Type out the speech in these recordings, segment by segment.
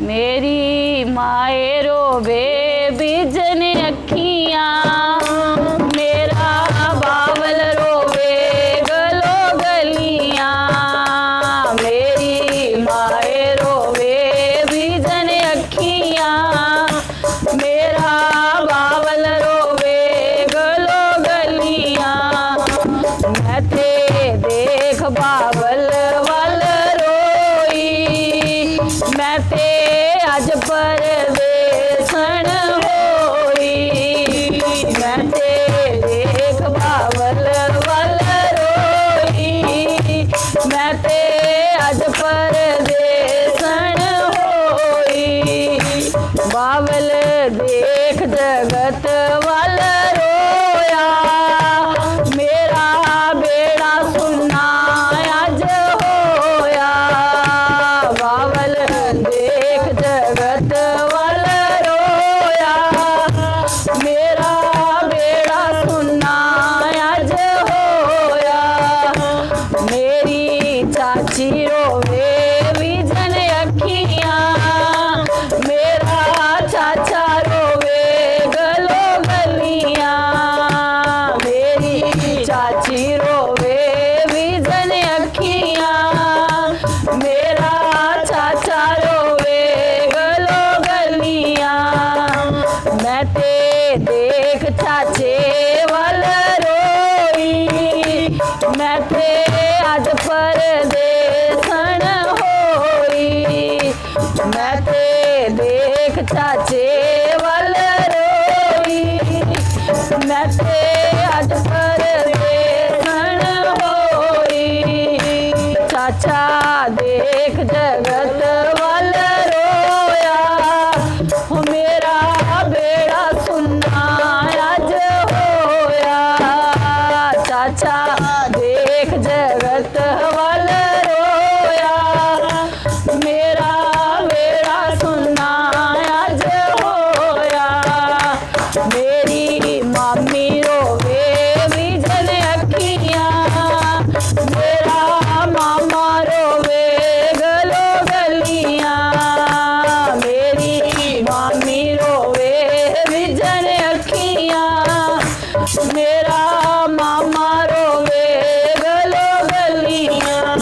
मेरी माए रोवे बिजन अखियां, मेरा बावल रोवे गलो गलियां। मेरी माए रोवे बिजन अखियां, मेरा बावल रोवे गलो गलियां। मैं ते देख बावल वल रोई, मैं ते अज परदेसन होई। मैं ते देख बावल वल रोई, मैं ते अज परदेसन होई। बावल देख जगत वल रोया, मेरा बेड़ा सुन्ना अज होया। बावल देख जगत वल रोया, मेरा बेड़ा सुन्ना अज होया। मेरी चाची रोवे बिजन अखियां, मेरा चाचा रोवे गलो गलियां। मेरी चाची रोवे बिजन अखियां, मेरा चाचा रोवे गलो गलियां। मैं ते देख चाचे वल रोई, मैं ते अज परदेसन होई। मैं ते देख चाचे वल रोई, मैं ते अज परदेसन होई। चाचा देख जगत वल रोया, मेरा बेड़ा सुन्ना अज होया। चाचा देख जगत वल रोया, मेरा बेड़ा सुन्ना अज होया। मेरी मामी रोवे बिजन अखियां, मेरा मामा रोवे गलो गलियां। मेरी मामी रोवे बिजन अखियां, मेरा मामा रोवे गलो गलियां।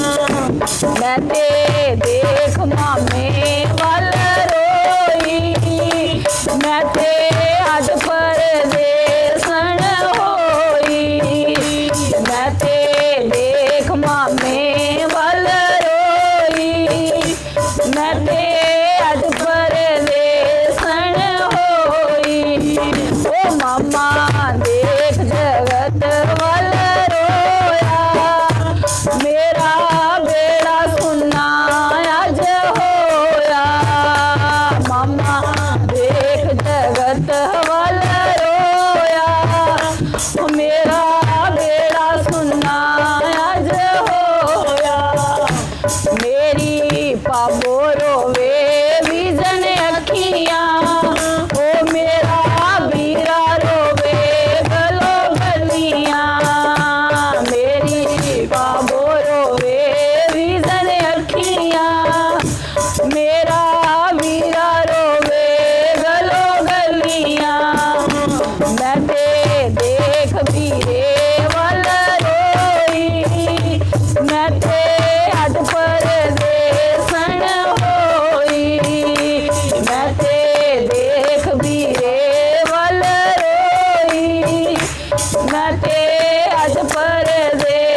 मैं ते देख मामे वल रोई, मैं ते अज परदेसन होई। मैं ते देख मामे वल रोई, मैं ते अज परदेसन होई। ओ मामा देख जगत वल रोया, मेरा बेड़ा सुन्ना अज होया। मामा देख जगत वल रोया, मेरा बेड़ा सुन्ना अज होया। मेरी पाबो रोवे बिजन अखियां, ओ मेरा बीरा रोवे गलो गलियां। मेरी पाबो रोवे बिजन अखियां, मेरा बीरा रोवे गलो गलियां। मैं ते देख बीरे वल रोई, मैं ते अज परदेसन होई। मैं ते देख बीरे वल रोई, मैं ते अज परदेसन